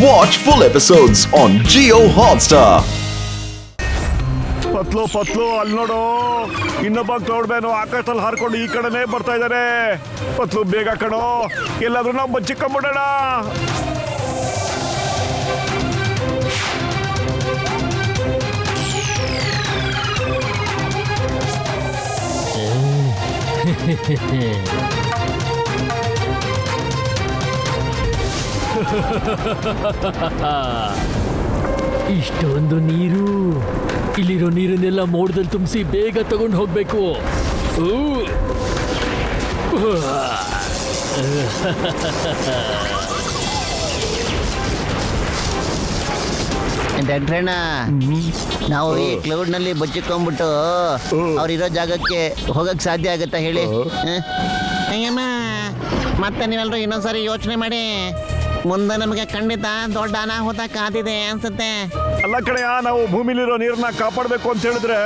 Watch full episodes on Jio Hotstar. ಪತ್ಲು ಪತ್ಲು ಅಲ್ಲಿ ನೋಡು, ಇನ್ನೊಬ್ಬ ಕ್ಲೌಡ್ ಮ್ಯಾನು ಆಕಾಶದಲ್ಲಿ ಹಾರ್ಕೊಂಡು ಈ ಕಡೆನೇ ಬರ್ತಾ ಇದ್ದಾರೆ. ಪತ್ಲು ಬೇಗ ಕಣೋ, ಎಲ್ಲಾದ್ರೂ ನಾವು ಬಚ್ಚಿಕೊಂಡ್ಬಿಡೋಣ. ಇಷ್ಟೊಂದು ನೀರು, ಇಲ್ಲಿರೋ ನೀರನ್ನೆಲ್ಲ ಮೋಡದಲ್ಲಿ ತುಂಬಿಸಿ ಬೇಗ ತಗೊಂಡು ಹೋಗ್ಬೇಕು. ಡಾಕ್ಟ್ರಣ್ಣ, ನಾವು ಈ ಕ್ಲೌಡ್ ನಲ್ಲಿ ಬಚ್ಚಿಕೊಂಡ್ಬಿಟ್ಟು ಅವ್ರಿರೋ ಜಾಗಕ್ಕೆ ಹೋಗಕ್ ಸಾಧ್ಯ ಆಗತ್ತಾ ಹೇಳಿ? ಅಯ್ಯಮ್ಮ, ಮತ್ತೆ ನೀವೆಲ್ಲರೂ ಇನ್ನೊಂದ್ಸರಿ ಯೋಚನೆ ಮಾಡಿ. ಮುಂದೆ ನಮಗೆ ಖಂಡಿತ ದೊಡ್ಡ ಅನಾಹುತ ಕಾದಿದೆ ಅನ್ಸುತ್ತೆ. ಅಲ್ಲ ಕಡೆಯ, ನಾವು ಭೂಮಿಲಿರೋ ನೀರನ್ನ ಕಾಪಾಡಬೇಕು ಅಂತ ಹೇಳಿದ್ರೆ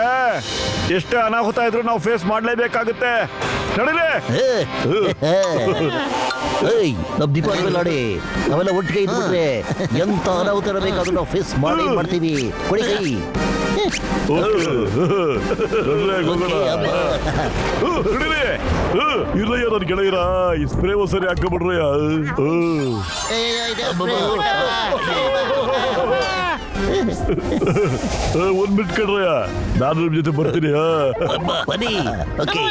ಎಷ್ಟೇ ಅನಾಹುತ ಇದ್ರೂ ನಾವು ಫೇಸ್ ಮಾಡಲೇಬೇಕಾಗುತ್ತೆ. ನಡೀಲಿ. ನಮ್ ದೀಪಾವಳಿ ನೋಡಿ, ನಾವೆಲ್ಲ ಒಟ್ಟಿಗೆ ಇದ್ಬಿಟ್ರೆ ಎಂತ ಅನಾಹುತ ಬೇಕಾದ್ರೂ ನಾವು ಫೇಸ್ ಮಾಡ್ತೀವಿ. ಕೊಡಿ ಕೈ. ಇರ್ಲಯ್ಯ ನನ್ ಗೆಳೆಯರ, ಈ ಸ್ಪ್ರೇ ಒಂದ್ಸರಿ ಹಾಕಬಿಡ್ರಯ್ಯ. ಒಂದ್ ಮಿನಿಟ್ ಕಣ್ರಯ್ಯ, ನಾನು ನಿಮ್ ಜೊತೆ ಬರ್ತೀನಿ. ಬನ್ನಿ. ಓಕೆ.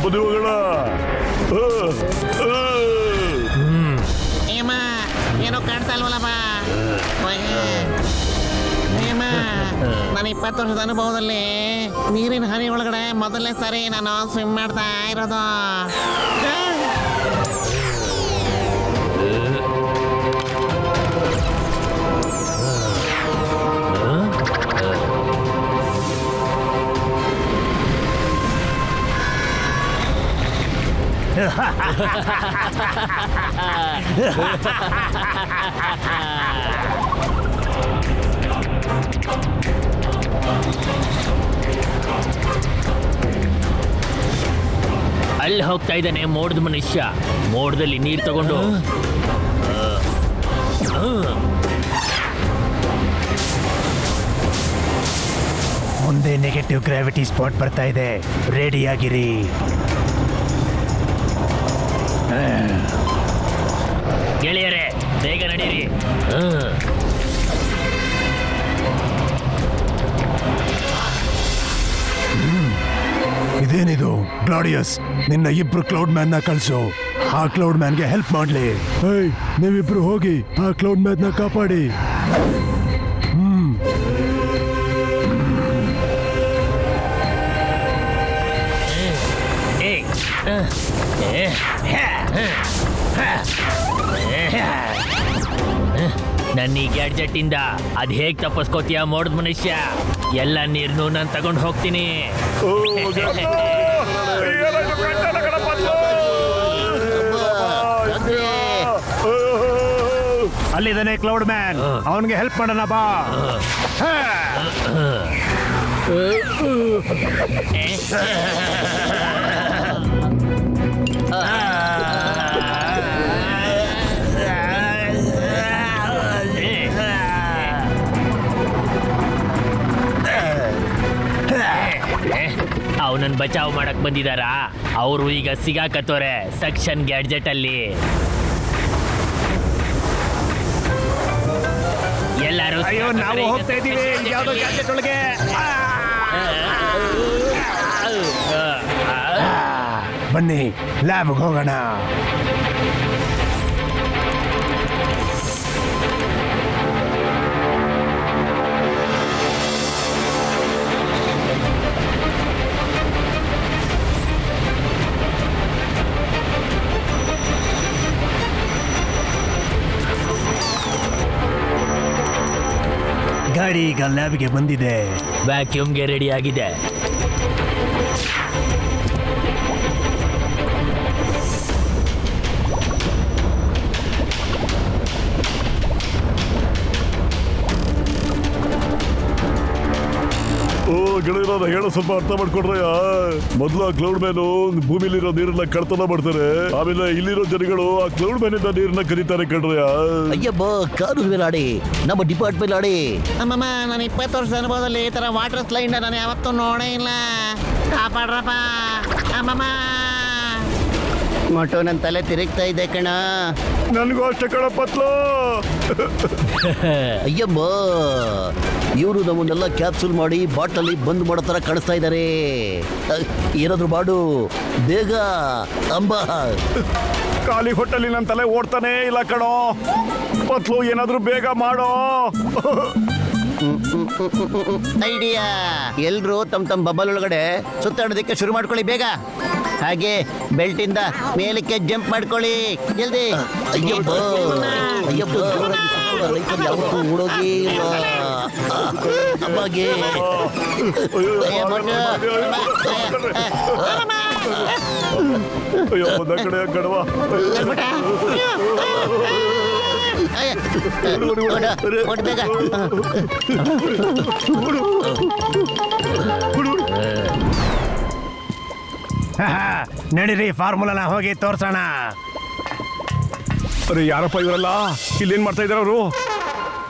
ಬನ್ನಿ ಹೋಗೋಣ. ಏನೋ ಕಾಣ್ತಾ ಇಲ್ವಲ್ಲಪ್ಪ. ನಾನು 20 ವರ್ಷದ ಅನುಭವದಲ್ಲಿ ನೀರಿನ ಹನಿ ಒಳಗಡೆ ಮೊದಲನೇ ಸಾರಿ ನಾನು ಸ್ವಿಮ್ ಮಾಡ್ತಾ ಇರೋದು. ಅಲ್ಲಿ ಹೋಗ್ತಾ ಇದ್ದಾನೆ ಮೋಡದ ಮನುಷ್ಯ. ಮೋಡದಲ್ಲಿ ನೀರು ತಗೊಂಡು ಮುಂದೆ ನೆಗೆಟಿವ್ ಗ್ರಾವಿಟಿ ಸ್ಪಾಟ್ ಬರ್ತಾ ಇದೆ, ರೆಡಿ ಆಗಿರಿ. ಗೆಳೆಯರೇ, ಬೇಗ ನಡೀರಿ. ಇದೇನಿದು ಗ್ಲಾಡಿಯಸ್? ನಿನ್ನ ಇಬ್ರು ಕ್ಲೌಡ್ ಮ್ಯಾನ್ ನ ಕಳ್ಸು, ಆ ಕ್ಲೌಡ್ ಮ್ಯಾನ್ಗೆ ಹೆಲ್ಪ್ ಮಾಡ್ಲಿ. ನೀವಿಬ್ರು ಹೋಗಿ ಆ ಕ್ಲೌಡ್ ಮ್ಯಾನ್ ನ ಕಾಪಾಡಿ. ನನ್ನ ಈ ಗ್ಯಾಡ್ಜೆಟ್ ಇಂದ ಅದ್ ಹೇಗ್ ತಪ್ಪಿಸ್ಕೋತೀಯ ಮೋಡದ ಮನುಷ್ಯ? ಎಲ್ಲ ನೀರ್ನು ನಾನು ತಗೊಂಡು ಹೋಗ್ತೀನಿ. ಅಲ್ಲಿದ್ದಾನೆ ಕ್ಲೌಡ್ ಮ್ಯಾನ್, ಅವನಿಗೆ ಹೆಲ್ಪ್ ಮಾಡೋಣ ಬಾ. ಅವನನ್ನ ಬಚಾವ್ ಮಾಡಕ್ ಬಂದಿದಾರ. ಅವರು ಈಗ ಸಿಗಾಕತ್ತೋರೆ ಸಕ್ಷನ್ ಗ್ಯಾಡ್ಜೆಟ್ ಅಲ್ಲಿ. ಎಲ್ಲರೂ ಅಯ್ಯೋ, ನಾವು ಹೋಗ್ತಾ ಇದೀವಿ ಯಾವ್ದೋ ಗ್ಯಾಡ್ಜೆಟ್ ಒಳಗೆ. ಬನ್ನಿ, ಲ್ಯಾಬ್ಗೆ ಹೋಗೋಣ. ಗಾಡಿ ಈಗ ಲ್ಯಾಬ್ಗೆ ಬಂದಿದೆ. ವ್ಯಾಕ್ಯೂಮ್ಗೆ ರೆಡಿ ಆಗಿದೆ. ಗೆಳೆಯರ ಹೇಳೋ ಸ್ವಲ್ಪ ಅರ್ಥ ಮಾಡ್ಕೊಡ್ರಯ್ಯ. ಮೊದಲು ಆ ಕ್ಲೌಡ್ ಮ್ಯಾನು ಭೂಮಿಲಿರೋ ನೀರನ್ನ ಕಳ್ತನ ಮಾಡ್ತಾರೆ, ಆಮೇಲೆ ಇಲ್ಲಿರೋ ಜನಗಳು ಆ ಕ್ಲೌಡ್ ಮ್ಯಾನ್ ಇಂದ ನೀರನ್ನ ಕರೀತಾರೆ ಕಣ್ರಯ್ಯ. ಅಯ್ಯಬ್ಬ ಕಾನೂನು ಮೇಲೆ ಆಡಿ, ನಮ್ಮ ಡಿಪಾರ್ಟ್ಮೆಂಟ್ ಆಡಿ. ಅಮ್ಮಮ್ಮ ನಾನು 20 ವರ್ಷದ ಅನುಭವದಲ್ಲಿ ಈ ತರ ವಾಟರ್ ಸ್ಲೈಡ್ ನಾನು ಯಾವತ್ತೂ ನೋಡೇ ಇಲ್ಲ. ಕಾಪಾಡ್ರಪ್ಪ ಅಮ್ಮಮ್ಮ. ಮೊಟ್ಟು ನನ್ನ ತಲೆ ತಿರುಗ್ತಾ ಇದೆ ಕಣ. ನನ್ಗೂ ಅಷ್ಟೇ ಕಣ ಪತ್ಲು. ಅಯ್ಯಮ್ಮ, ಇವರು ನಮ್ಮನ್ನೆಲ್ಲ ಕ್ಯಾಪ್ಸೂಲ್ ಮಾಡಿ ಬಾಟ್ಲಲ್ಲಿ ಬಂದ್ ಮಾಡೋ ತರ ಕಾಣಿಸ್ತಾ ಇದ್ದಾರೆ. ಏನಾದ್ರು ಮಾಡು ಬೇಗ ಅಂಬ. ಖಾಲಿ ಹೊಟ್ಟಲ್ಲಿ ನನ್ನ ತಲೆ ಓಡ್ತಾನೆ ಇಲ್ಲ ಕಣೋ. ಪತ್ಲು ಏನಾದ್ರೂ ಬೇಗ ಮಾಡೋ. ಐಡಿಯಾ. ಎಲ್ರು ತಮ್ಮ ಬಬಲ್ ಒಳಗಡೆ ಸುತ್ತಾಡೋದಕ್ಕೆ ಶುರು ಮಾಡ್ಕೊಳ್ಳಿ ಬೇಗ. ಹಾಗೆ ಬೆಲ್ಟ್ ಇಂದ ಮೇಲಕ್ಕೆ ಜಂಪ್ ಮಾಡ್ಕೊಳ್ಳಿ ಜಲ್ದಿ. ಅಯ್ಯಬ್ಬ ಅಯ್ಯಬ್ಬ, ಲೈಫಲ್ಲಿ ಯಾವತ್ತೂ ಓಡೋಗೇ ಇಲ್ಲ ಅಮ್ಮಗೆ. ಅಯ್ಯೋ ಒಂದ ಕಡೆ ಕಡವಾ. ಬೇಗ ನಡೀರಿ, ಫಾರ್ಮುಲಾನ ಹೋಗಿ ತೋರ್ಸೋಣ. ಅರೆ ಯಾರಪ್ಪ ಇವರೆಲ್ಲ? ಇಲ್ಲೇನ್ ಮಾಡ್ತಾ ಇದಾರೆ ಅವರು?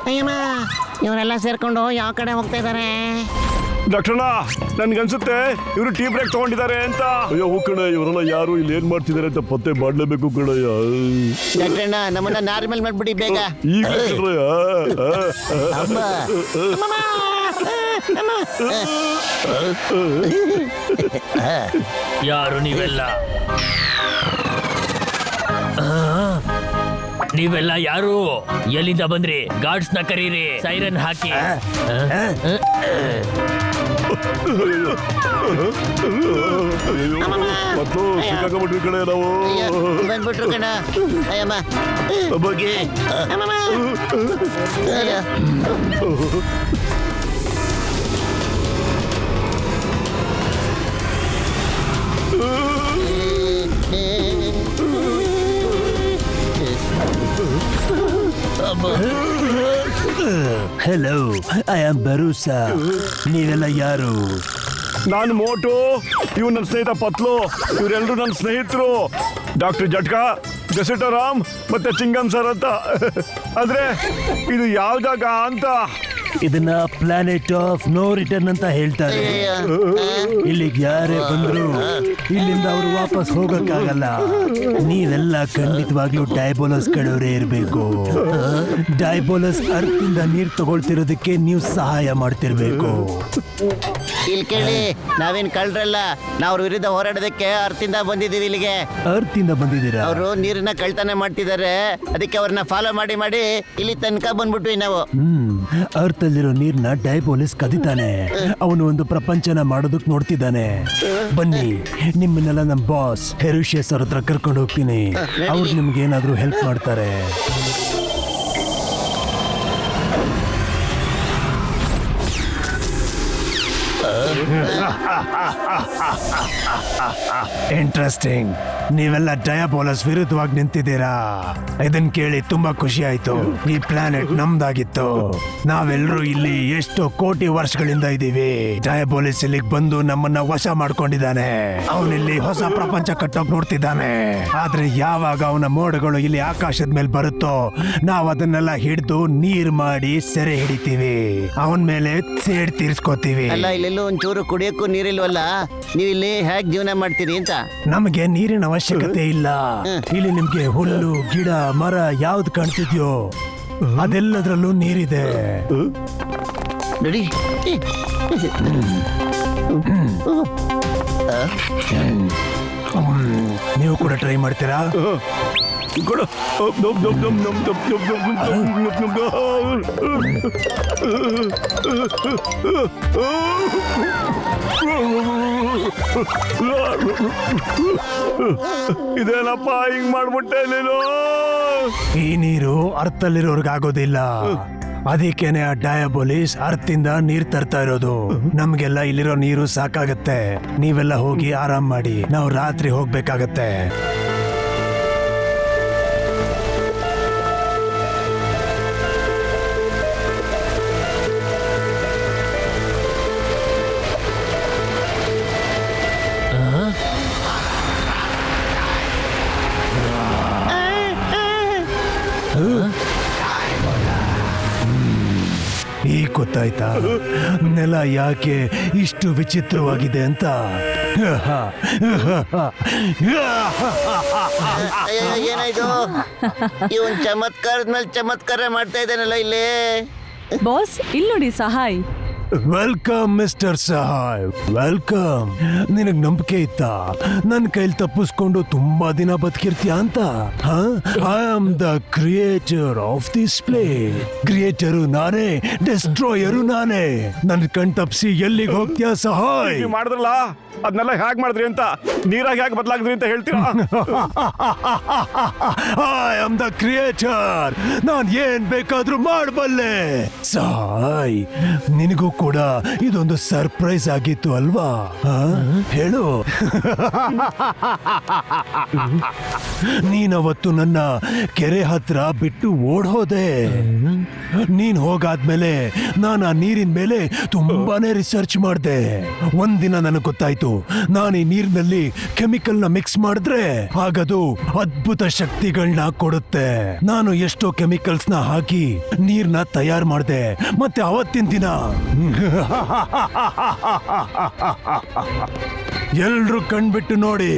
ಅಯ್ಯಮ್ಮ, ಇವರೆಲ್ಲ ಸೇರ್ಕೊಂಡು ಯಾವ ಕಡೆ ಹೋಗ್ತಾ ಇದ್ದಾರೆ? ಡಾಕ್ಟರ್ನ ನನ್ಗನ್ಸುತ್ತೆ ಇವರು ಟೀ ಬ್ರೇಕ್ ತಗೊಂಡಿದ್ದಾರೆ ಅಂತ. ಅಯ್ಯೋ ಕಣ, ಇವರೆಲ್ಲ ಯಾರು, ಇಲ್ಲಿ ಏನ್ ಮಾಡ್ತಿದ್ದಾರೆ ಅಂತ ಪತ್ತೆ ಮಾಡ್ಲೇಬೇಕು ಕಣಯ್ಯ. ಡಾಕ್ಟ್ರಣ್ಣ ನಮ್ಮನ್ನ ನಾರ್ಮಲ್ ಮಾಡ್ಬಿಡಿ ಬೇಗ. ಈಗ ಕಣ್ರಯ್ಯ. ಅಮ್ಮ ಯಾರು ನೀವೆಲ್ಲ? ನೀವೆಲ್ಲ ಯಾರು? ಎಲ್ಲಿಂದ ಬಂದ್ರಿ? ಗಾರ್ಡ್ಸ್ ನ ಕರೀರಿ, ಸೈರನ್ ಹಾಕಿ. ಮತ್ತು ಸಿಕ್ಕಾಕೊಂಡ್ಬಿಟ್ವಿ ಕಡೆ ನಾವು. ಬಂದ್ಬಿಟ್ರು ಕಣ. ಅಯ್ಯಮ್ಮ ಬಗ್ಗೆ ಅಮ್ಮಮ್ಮ. ಅಯ್ಯ. ಹೆಲೋ, ಐ ಆಮ್ ಬರೂಸಾ. ನೀವೆಲ್ಲ ಯಾರು? ನಾನು ಮೋಟು, ಇವ್ ನನ್ನ ಸ್ನೇಹಿತ ಪತ್ಲು. ಇವರೆಲ್ಲರೂ ನನ್ನ ಸ್ನೇಹಿತರು. ಡಾಕ್ಟರ್ ಜಟ್ಕಾ, ಗಸಟರಾಮ್ ಮತ್ತೆ ಚಿಂಗಮ್ ಸರ್ ಅಂತ. ಆದ್ರೆ ಇದು ಯಾವ ಜಾಗ ಅಂತ? ಇದನ್ನ ಪ್ಲಾನೆಟ್ ಆಫ್ ನೋ ರಿಟರ್ನ್ ಅಂತ ಹೇಳ್ತಾರೆ. ಇಲ್ಲಿಗೆ ಯಾರೇ ಬಂದ್ರು ಇಲ್ಲಿಂದ ಅವರು ವಾಪಸ್ ಹೋಗಕ್ಕಾಗಲ್ಲ. ನೀವೆಲ್ಲ ಖಂಡಿತವಾಗ್ಲೂ ಡೈಬೋಲಸ್ ಕಡೆಯವರೇ ಇರಬೇಕು. ಡೈಬೋಲಸ್ ಅರ್ತ್ ಇಂದ ನೀರ್ ತಗೊಳ್ತಿರೋದಕ್ಕೆ ನೀವು ಸಹಾಯ ಮಾಡ್ತಿರ್ಬೇಕು. ಇಲ್ಲಿ ಕೇಳಿ, ನಾವೇನ್ ಕಳ್ರಲ್ಲ. ನಾವು ಅವ್ರ ವಿರುದ್ಧ ಹೋರಾಡೋದಕ್ಕೆ ಅರ್ತಿಂದ ಬಂದಿದ್ದೀವಿ ಇಲ್ಲಿಗೆ. ಅರ್ತ್ ಇಂದ ಬಂದಿದ್ದೀರಾ? ಅವರು ನೀರನ್ನ ಕಳ್ತನ ಮಾಡ್ತಿದ್ದಾರೆ, ಅದಕ್ಕೆ ಅವ್ರನ್ನ ಫಾಲೋ ಮಾಡಿ ಮಾಡಿ ಇಲ್ಲಿ ತನಕ ಬಂದ್ಬಿಟ್ವಿ ನಾವು. ಅರ್ತ್ ಅಲ್ಲಿರೋ ನೀರ್ನ ಡೈಬೋಲಿಸ್ ಕದಿತಾನೆ. ಅವನು ಒಂದು ಪ್ರಪಂಚನ ಮಾಡೋದಕ್ ನೋಡ್ತಿದ್ದಾನೆ. ಬನ್ನಿ, ನಿಮ್ಮನ್ನೆಲ್ಲ ನಮ್ಮ ಬಾಸ್ ಹೆರುಷಿಯಸ್ ಅವ್ರ ಹತ್ರ ಕರ್ಕೊಂಡು ಹೋಗ್ತೀನಿ. ಅವ್ರು ನಿಮ್ಗೆ ಏನಾದ್ರೂ ಹೆಲ್ಪ್ ಮಾಡ್ತಾರೆ. ಇಂಟ್ರೆಸ್ಟಿಂಗ್. ನೀವೆಲ್ಲ ಡಯಾಬೋಲಸ್ ವಿರುದ್ಧವಾಗಿ ನಿಂತಿದ್ದೀರಾ. ಇದನ್ ಕೇಳಿ ತುಂಬಾ ಖುಷಿ ಆಯ್ತು. ಈ ಪ್ಲಾನೆಟ್ ನಮ್ದಾಗಿತ್ತು. ನಾವೆಲ್ಲರೂ ಇಲ್ಲಿ ಎಷ್ಟೋ ಕೋಟಿ ವರ್ಷಗಳಿಂದ ಇದ್ದೀವಿ. ಡಯಾಬೋಲಿಸ್ ಇಲ್ಲಿಗೆ ಬಂದು ನಮ್ಮನ್ನ ವಶ ಮಾಡ್ಕೊಂಡಿದ್ದಾನೆ. ಅವನಿಲ್ಲಿ ಹೊಸ ಪ್ರಪಂಚ ಕಟ್ಟೋಕ್ ನೋಡ್ತಿದ್ದಾನೆ. ಆದ್ರೆ ಯಾವಾಗ ಅವನ ಮೋಡಗಳು ಇಲ್ಲಿ ಆಕಾಶದ ಮೇಲೆ ಬರುತ್ತೋ, ನಾವ್ ಅದನ್ನೆಲ್ಲ ಹಿಡಿದು ನೀರ್ ಮಾಡಿ ಸೆರೆ ಹಿಡಿತೀವಿ. ಅವನ್ ಮೇಲೆ ಸೇಡ್ ತೀರ್ಸ್ಕೋತೀವಿ. ಅಲ್ಲ, ಇಲ್ಲೆಲ್ಲೂ ಒಂಚೂರು ಕುಡಿಯೋಕ್ಕೂ ನೀರಿಲ್ವಲ್ಲ, ನೀವು ಇಲ್ಲಿ ಹೇಗೆ ಜೀವನ ಮಾಡ್ತೀರಿ ಅಂತ? ನಮಗೆ ನೀರಿನ ಅವಶ್ಯಕತೆ ಇಲ್ಲ. ಇಲ್ಲಿ ನಿಮ್ಗೆ ಹುಲ್ಲು, ಗಿಡ, ಮರ ಯಾವ್ದು ಕಾಣ್ತಿದ್ಯೋ ಅದೆಲ್ಲದ್ರಲ್ಲೂ ನೀರಿದೆ. ನೋಡಿ, ನೀವು ಕೂಡ ಟ್ರೈ ಮಾಡ್ತೀರಾ? ಕೊಡು. ಇದೇನಪ್ಪ ಹಿಂಗ್ ಮಾಡ್ಬಿಟ್ಟೆ ನೀನು? ಈ ನೀರು ಅರ್ಥಲ್ಲಿರೋರ್ಗಾಗೋದಿಲ್ಲ. ಅದಕ್ಕೇನೆ ಆ ಡಯಾಬೋಲಿಸ್ ಅರ್ಥಿಂದ ನೀರ್ ತರ್ತಾ ಇರೋದು. ನಮ್ಗೆಲ್ಲ ಇಲ್ಲಿರೋ ನೀರು ಸಾಕಾಗತ್ತೆ. ನೀವೆಲ್ಲ ಹೋಗಿ ಆರಾಮ್ ಮಾಡಿ, ನಾವು ರಾತ್ರಿ ಹೋಗ್ಬೇಕಾಗತ್ತೆ. ಈಗ ಗೊತ್ತಾಯ್ತಾ ನೆಲ ಯಾಕೆ ಇಷ್ಟು ವಿಚಿತ್ರವಾಗಿದೆ ಅಂತ. ಅಯ್ಯೋ, ಏನಾಯ್ತು ಇವನ್ ಚಮತ್ಕಾರದ ಮೇಲೆ ಚಮತ್ಕಾರ ಮಾಡ್ತಾ ಇದ್ದಾನಲ್ಲ ಇಲ್ಲಿ. ಬಾಸ್ ಇಲ್ಲಿ ನೋಡಿ ಸಹಾಯ್. ವೆಲ್ಕಮ್ ಮಿಸ್ಟರ್ ಸಹಾಯ್, ವೆಲ್ಕಮ್. ನಿನಗ್ ನಂಬಿಕೆ ಇತ್ತಾ ನನ್ನ ಕೈಲಿ ತಪ್ಪಿಸ್ಕೊಂಡು ತುಂಬಾ ದಿನ ಬದುಕಿರ್ತೀಯ ಅಂತ? I am the creator of this play. Creator ನಾನೇ, ಡೆಸ್ಟ್ರಾಯರು ನಾನೇ. ನನ್ ಕಣ್ ತಪ್ಸಿ ಎಲ್ಲಿಗೆ ಹೋಗ್ತೀಯ ಸಹಾಯ್? ನೀವು ಮಾಡಿದ್ರಲ್ಲ ಅದನ್ನೆಲ್ಲ ಹೇಗೆ ಮಾಡಿದ್ರಿ ಅಂತ, ನೀರಾಗಿ ಹೇಗೆ ಬದಲಾಗಿದ್ರಿ ಅಂತ ಹೇಳ್ತೀರಾ? I am the creator. ನಾನ್ ಏನ್ ಬೇಕಾದ್ರೂ ಮಾಡಬಲ್ಲೆ ಸಹಾಯ್. ನಿನಗೂ ಕೂಡ ಇದೊಂದು ಸರ್ಪ್ರೈಸ್ ಆಗಿತ್ತು ಅಲ್ವಾ? ಹೇಳು. ನೀನವತ್ತು ನನ್ನ ಕೆರೆ ಹತ್ರ ಬಿಟ್ಟು ಓಡ್ ಹೋದೆ. ನೀನ್ ಹೋಗಾದ್ಮೇಲೆ ನಾನು ಆ ನೀರಿನ ಮೇಲೆ ತುಂಬಾನೇ ರಿಸರ್ಚ್ ಮಾಡಿದೆ. ಒಂದಿನ ನನಗೆ ಗೊತ್ತಾಯ್ತು, ನಾನು ಈ ನೀರಿನಲ್ಲಿ ಕೆಮಿಕಲ್ ನ ಮಿಕ್ಸ್ ಮಾಡಿದ್ರೆ ಆಗದು ಅದ್ಭುತ ಶಕ್ತಿಗಳನ್ನ ಕೊಡುತ್ತೆ. ನಾನು ಎಷ್ಟೋ ಕೆಮಿಕಲ್ಸ್ ನ ಹಾಕಿ ನೀರ್ನ ತಯಾರು ಮಾಡಿದೆ. ಮತ್ತೆ ಅವತ್ತಿನ ದಿನ ಎಲ್ರು ಕಣ್ಬಿಟ್ಟು ನೋಡಿ.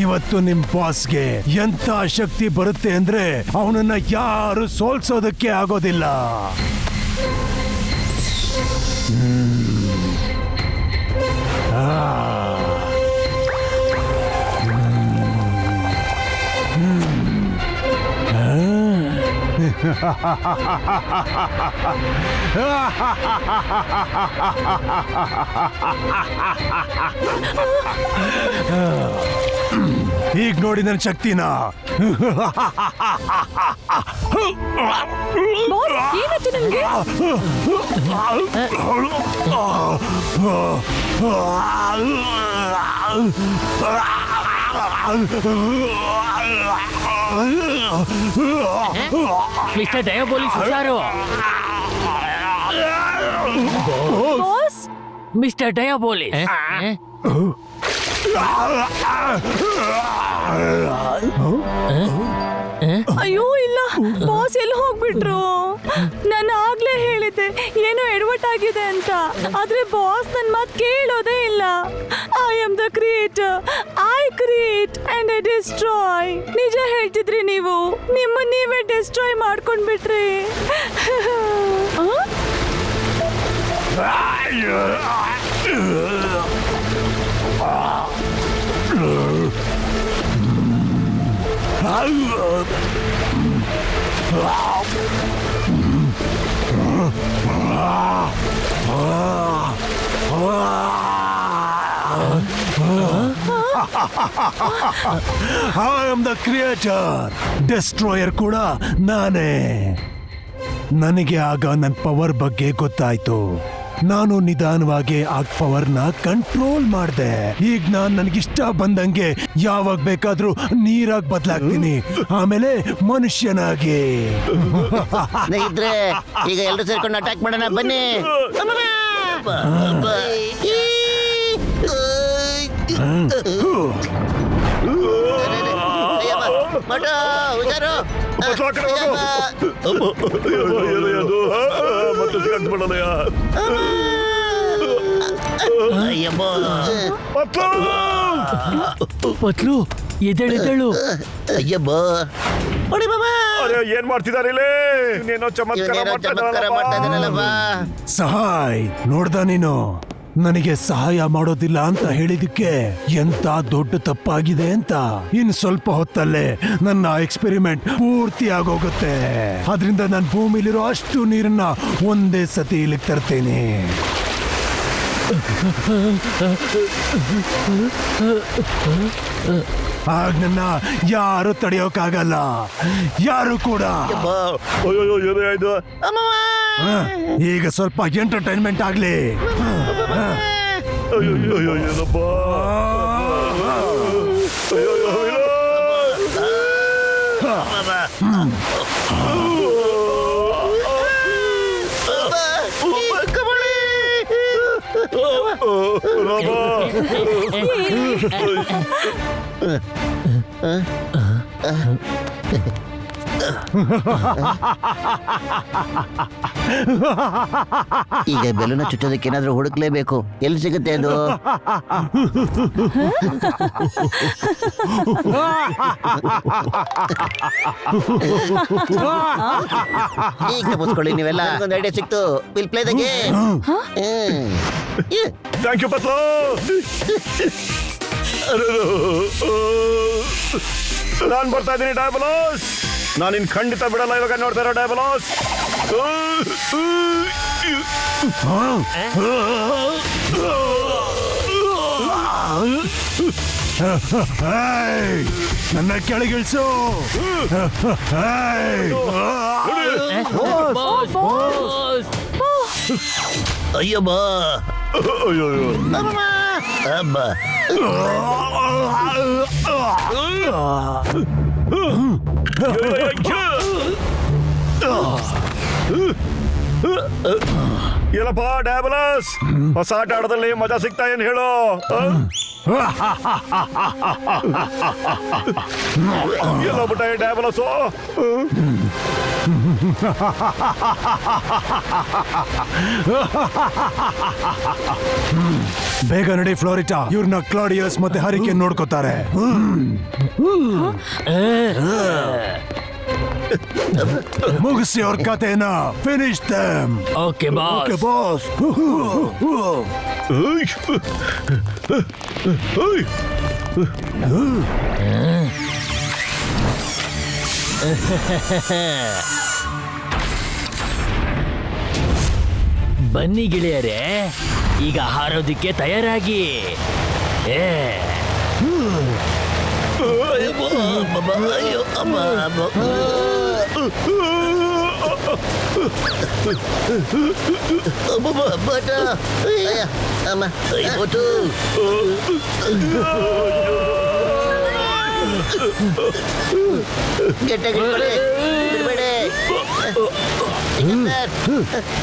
ಇವತ್ತು ನಿಮ್ ಬಾಸ್ಗೆ ಎಂತ ಶಕ್ತಿ ಬರುತ್ತೆ ಅಂದ್ರೆ ಅವನನ್ನ ಯಾರು ಸೋಲ್ಸೋದಕ್ಕೆ ಆಗೋದಿಲ್ಲ. ಈಗ ನೋಡಿ ನನ್ನ ಶಕ್ತಿನ. ಬಾಸ್ ಏನಾಯ್ತು ನಿಮ್ಗೆ? ಮಿಸ್ಟರ್ ಡಯಾಬೋಲಿಸ್ ಹುಷಾರು. ಬಾಸ್ ಮಿಸ್ಟರ್ ಡಯಾಬೋಲಿಸ್, ಅಯ್ಯೋ ಇಲ್ಲ, ಬಾಸ್ ಎಲ್ಲಿ ಹೋಗ್ಬಿಟ್ರು? ನಾನು ಆಗ್ಲೇ ಹೇಳಿದ್ದೆ ಏನೋ ಎಡವಟ್ಟಾಗಿದೆ ಅಂತ, ಆದ್ರೆ ಬಾಸ್ ನನ್ ಮಾತು ಕೇಳೋದೇ ಇಲ್ಲ. I am the creator, I create and I destroy. ನಿಜ ಹೇಳ್ತಿದ್ರಿ ನೀವು, ನಿಮ್ಮನ್ನ ನೀವೇ ಡಿಸ್ಟ್ರಾಯ್ ಮಾಡ್ಕೊಂಡ್ಬಿಟ್ರಿ. I am the creator, destroyer ಕೂಡ ನಾನೇ. ನನಗೆ ಆಗ ನನ್ನ ಪವರ್ ಬಗ್ಗೆ ಗೊತ್ತಾಯ್ತು. ನಾನು ನಿಧಾನವಾಗಿ ಆ ಪವರ್ನ ಕಂಟ್ರೋಲ್ ಮಾಡಿದೆ. ಈಗ ನಾನು ನನಗಿಷ್ಟ ಬಂದಂಗೆ ಯಾವಾಗ ಬೇಕಾದ್ರೂ ನೀರಾಗಿ ಬದಲಾಗ್ತೀನಿ, ಆಮೇಲೆ ಮನುಷ್ಯನಾಗಿ. ಸ್ನೇಹಿತರೆ, ಈಗ ಎಲ್ಲರೂ ಸೇರ್ಕೊಂಡು ಅಟ್ಯಾಕ್ ಮಾಡೋಣ ಬನ್ನಿ. ಮಟು, ಹುಷಾರು. ಮತ್ತೆ ಸಿಗಾಕ್ಬಿಡೋದಯ್ಯ. ಪತ್ಲು ಎದಳು. ಅಯ್ಯಬ್ಬ, ಹೊಡಿ ಬಾಬಾ. ಅರೆ ಏನ್ ಮಾಡ್ತಿದಾರೆ ಇಲ್ಲಿ? ನೀನೋ ಚಮತ್ಕಾರ ಮಾಡ್ತಾ ಇದ್ದಾನಲ್ಲಪ್ಪ. ಸಹಾಯ್, ನೋಡ್ದ ನೀನು ನನಗೆ ಸಹಾಯ ಮಾಡೋದಿಲ್ಲ ಅಂತ ಹೇಳಿದಕ್ಕೆ ಎಂತ ದೊಡ್ಡ ತಪ್ಪಾಗಿದೆ ಅಂತ. ಇನ್ ಸ್ವಲ್ಪ ಹೊತ್ತಲ್ಲೇ ನನ್ನ ಎಕ್ಸ್ಪೆರಿಮೆಂಟ್ ಪೂರ್ತಿ ಆಗೋಗುತ್ತೆ. ಅದರಿಂದ ನಾನು ಭೂಮಿಲಿರೋ ಅಷ್ಟು ನೀರನ್ನ ಒಂದೇ ಸತಿ ಇಲ್ಲಿಗೆ ತರ್ತೇನೆ. ಆಗ ನನ್ನ ಯಾರು ತಡೆಯೋಕ್ಕಾಗಲ್ಲ, ಯಾರು ಕೂಡ. ಏನೇ ಆಯ್ತು? ಈಗ ಸ್ವಲ್ಪ ಎಂಟರ್ಟೈನ್ಮೆಂಟ್ ಆಗ್ಲಿ. ಅಯ್ಯೋ ಏನಪ್ಪ? ಈಗ ಬೆಲೂನ ಚುಚ್ಚೋದಕ್ಕೆ ಏನಾದ್ರೂ ಹುಡುಕ್ಲೇಬೇಕು. ಎಲ್ಲಿ ಸಿಗುತ್ತೆ ಅದು? ಈಗ ತಪ್ಪಿಸ್ಕೊಳ್ಳಿ ನೀವೆಲ್ಲ. ಒಂದು ಐಡಿಯಾ ಸಿಕ್ತು. Will play the game. Thank you ಪತ್ಲು. ನಾನು ಬರ್ತಾ ಇದ್ದೀನಿ ಡಯಾಬಲೋಸ್. ನಾನು ಇನ್ ಖಂಡಿತ ಬಿಡಲ್ಲ. ಇವಾಗ ನೋಡ್ತಾ ಇರೋ ಡಯಾಬಲೋಸ್. ನನ್ನ ಕೆಳಗಿಳಿಸು. ಅಯ್ಯಮ್ಮ, ಅಮ್ಮ, ಏನಪ್ಪ ಡಯಾಬಲಸ್, ಹೊಸ ಆಟ ಆಟದಲ್ಲಿ ಮಜಾ ಸಿಗ್ತಾ ಏನ್ ಹೇಳು? ಎಲ್ಲ ಬಿಟ್ಟ ಡಯಾಬಲಸ್. ಬೇಗ ನಡಿ ಫ್ಲೋರಿಟಾ. ಇವ್ರನ್ನ ಕ್ಲಾಡಿಯಸ್ ಮತ್ತೆ ಹರಿಕೇನ್ ನೋಡ್ಕೋತಾರೆ. ಮುಗಿಸಿ ಅವ್ರ ಕಥೆನ. Finish them. Okay boss. Boss. ಬನ್ನಿ ಗೆಳೆಯರೇ, ಈಗ ಹಾರೋದಕ್ಕೆ ತಯಾರಾಗಿ. ಅಯ್ಯೋ ಅಮ್ಮ, ಬಟ ಅಮ್ಮ, ಒಟ್ಟು ಗಟ್ಟಿಯಾಗಿ ಹಿಡ್ಕೊಳ್ಳಿ. ಬಿಡ್ಬೇಡಿ.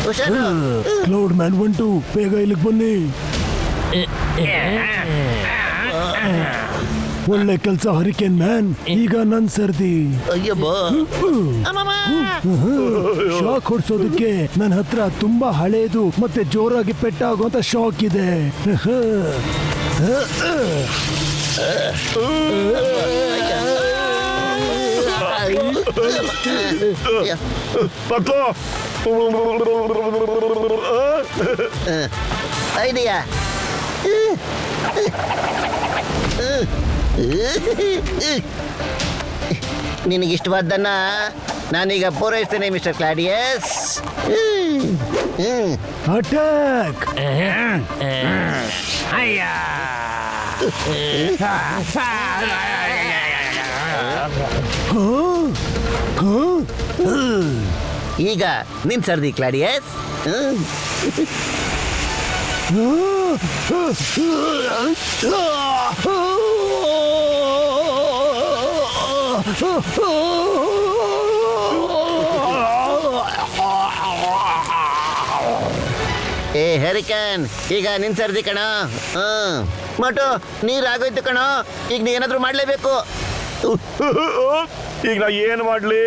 ಹುಷಾರು. ಕ್ಲೌಡ್ ಮ್ಯಾನ್ 1 2 ಬೇಗ ಇಲ್ಲಿಗೆ ಬನ್ನಿ. ಒಳ್ಳೆ ಕೆಲಸ ಹರಿಕೇನ್ ಮ್ಯಾನ್. ಈಗ ನನ್ ಸರ್ದಿ. ಅಯ್ಯಮ್ಮ, ಶಾಕ್ ಹೊಡ್ಸೋದಕ್ಕೆ ನನ್ನ ಹತ್ರ ತುಂಬಾ ಹಳೇದು ಮತ್ತೆ ಜೋರಾಗಿ ಪೆಟ್ಟಾಗುವಂತ ಶಾಕ್ ಇದೆ. ಪತ್ಲು ಐಡಿಯಾ. ನಿನಗಿಷ್ಟವಾದ್ದನ್ನ ನಾನೀಗ ಪೂರೈಸ್ತೇನೆ ಮಿಸ್ಟರ್ ಕ್ಲಾಡಿಯಸ್. ಅಟ್ಯಾಕ್. ಈಗ ನಿನ್ ಸರ್ದಿ ಕ್ಲಾಡಿಯಸ್. ಏ ಹರಿಕನ್, ಈಗ ನಿನ್ ಸರ್ದಿ ಕಣ. ಮಟು ನೀರಾಗೋಯ್ತು ಕಣ. ಈಗ ನೀ ಏನಾದ್ರೂ ಮಾಡ್ಲೇಬೇಕು. ಈಗ ನಾ ಏನ್ ಮಾಡ್ಲಿ?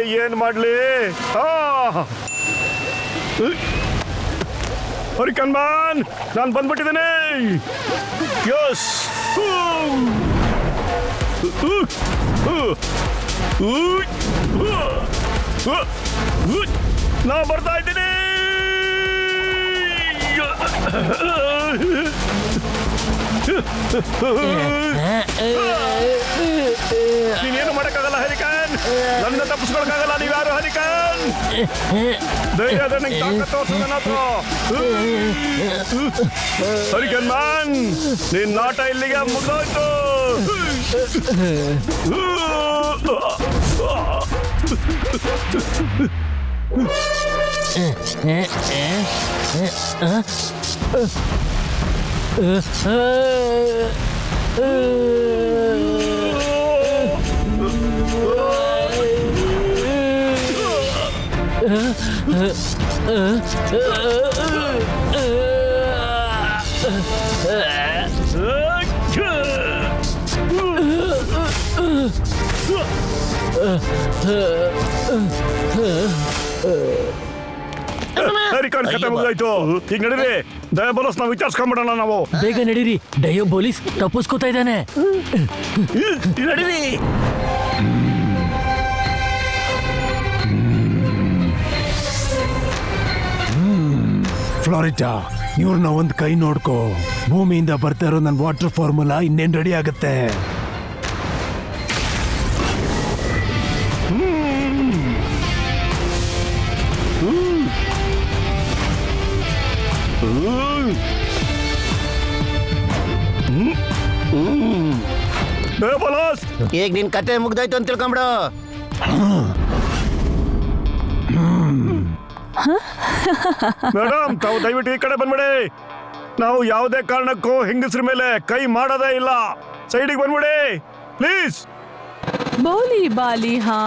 ಹರಿಕನ್ ಮ್ಯಾನ್, ನಾನು ಬಂದ್ಬಿಟ್ಟಿದ್ದೇನೆ. ಯಸ್, ನಾ ಬರ್ತಾ ಇದ್ದೀನಿ. ನೀನೇನು ಮಾಡಕ್ಕಾಗಲ್ಲ ಹರಿಕನ್. ನನ್ನ ತಪ್ಪಿಸ್ಕೊಳಕ್ಕಾಗಲ್ಲ. ನೀವ್ಯಾರು ಹರಿಕನ್? ಧೈರ್ಯ ಅದ ನಂಗೆ ತಾಕತ್ತು ತೋರ್ಸೋದು ನನ್ನ ಹತ್ರ. ಹರಿಕನ್ ಮ್ಯಾನ್, ನಿನ್ನ ನಾಟ ಇಲ್ಲಿಗೆ ಮುಗ್ದೋಯ್ತು. ರಿಕಾರ್ಡ್ ಕತೆ ಮುಗಿದಾಯ್ತು. ಈಗ ನಡೀರಿ, ಡಯಾಬೋಲಸ್ ನಾವು ವಿಚಾರಿಸ್ಕೊಂಡ್ಬಿಡೋಣ ನಾವು. ಬೇಗ ನಡೀರಿ, ಡಯೋಬೋಲಿಸ್ ತಪ್ಪಿಸ್ಕೋತಾ ಇದ್ದಾನೆ. ನಡೀರಿ. ಫ್ಲಾರಿಟಾ, ಇವ್ರನ್ನ ಒಂದ್ ಕೈ ನೋಡ್ಕೋ. ಭೂಮಿಯಿಂದ ಬರ್ತಾ ಇರೋ ನನ್ನ ವಾಟರ್ ಫಾರ್ಮುಲಾ ಇನ್ನೇನ್ ರೆಡಿ ಆಗುತ್ತೆ. ಡಯಾಬೋಲಸ್, ಈಗ ನಿನ್ ಕತೆ ಮುಗ್ದೋಯ್ತು ಅಂತ ತಿಳ್ಕೊಂಬಿಡು. ಮೇಡಮ್ ತಾವು ದಯವಿಟ್ಟು ಈ ಕಡೆ ಬಂದ್ಬಿಡಿ. ನಾವು ಯಾವುದೇ ಕಾರಣಕ್ಕೂ ಹೆಂಗಸ್ರ ಮೇಲೆ ಕೈ ಮಾಡೋದೇ ಇಲ್ಲ. ಸೈಡಿಗೆ ಬಂದ್ಬಿಡಿ ಪ್ಲೀಸ್. ಬೋಲಿ ಬಾಲಿ ಹಾ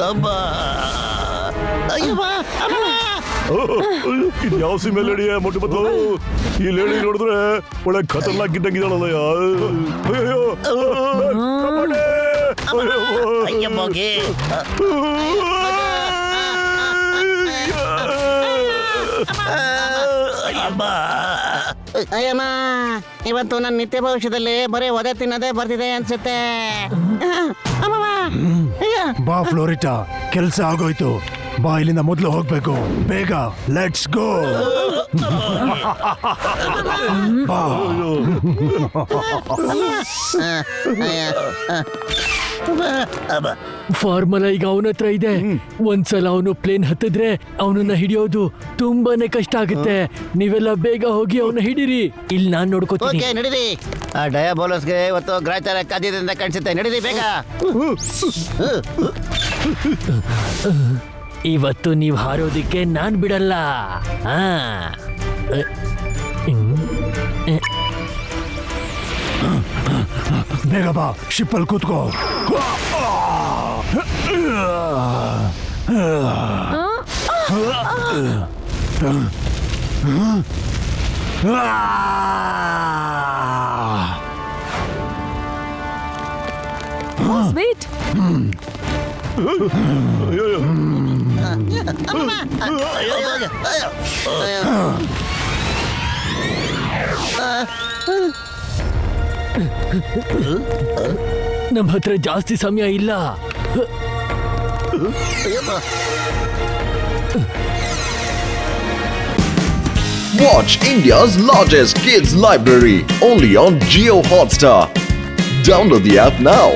ಅಮ್ಮ ಅಯ್ಯವ್ವ, ಅಮ್ಮ. ಇದು ಯಾವ ಸಿಮೆ ಲೇಡಿಯ ಮೊಟ್ಟ ಮೊದಲು ಈ ಲೇಡಿ ನೋಡಿದ್ರೆ ಒಳ್ಳೆ ಖತರ್ನಾಕ್ ಇದ್ದಂಗಿದ್ದಾಳಲ್ಲ. ಅಯ್ಯೋ ಅಯ್ಯಮ್ಮಗೆ ಅಯ್ಯಮ್ಮ. ಅಯ್ಯಮ್ಮ, ಇವತ್ತು ನನ್ನ ನಿತ್ಯ ಭವಿಷ್ಯದಲ್ಲಿ ಬರೀ ಒದೆ ತಿನ್ನೋದೇ ಬರ್ತಿದೆ ಅನ್ಸುತ್ತೆ. ಅಮ್ಮವ್ವ, ಅಯ್ಯ. ಬಾ ಫ್ಲೋರಿಟಾ, ಕೆಲ್ಸ ಆಗೋಯ್ತು. ಬಾ, ಇಲ್ಲಿಂದ ಮೊದಲು ಹೋಗ್ಬೇಕು. ಬೇಗ ಲೆಟ್ಸ್ ಗೋ. ಬಾ. ಫಾರ್ಮುಲಾ ಈಗ ಅವನ ಹತ್ರ ಇದೆ. ಒಂದ್ಸಲ ಅವನು ಪ್ಲೇನ್ ಹತ್ತಿದ್ರೆ ಅವನನ್ನ ಹಿಡಿಯೋದು ತುಂಬಾನೇ ಕಷ್ಟ ಆಗುತ್ತೆ. ನೀವೆಲ್ಲ ಬೇಗ ಹೋಗಿ ಅವನ್ನ ಹಿಡೀರಿ, ಇಲ್ಲಿ ನಾನ್ ನೋಡ್ಕೋತೀನಿ. ಓಕೆ, ನಡೀರಿ. ಆ ಡಯಾಬೋಲಸ್ಗೆ ಇವತ್ತು ಗ್ರಾಚಾರ ಕಾದಿದೆ ಅಂತ ಕಾಣಿಸುತ್ತೆ. ನಡೀರಿ ಬೇಗ. ಇವತ್ತು ನೀವ್ ಹಾರೋದಿಕ್ಕೆ ನಾನ್ ಬಿಡಲ್ಲ. ಆ. ಬೇಗ ಬಾ, ಶಿಪ್ಪಲ್ಲಿ ಕೂತ್ಕೋ. ವೇಟ್. ನಮ್ಮ ಹತ್ರ ಜಾಸ್ತಿ ಸಮಯ ಇಲ್ಲ. Watch India's largest kids library only on Jio Hotstar. Download the app now.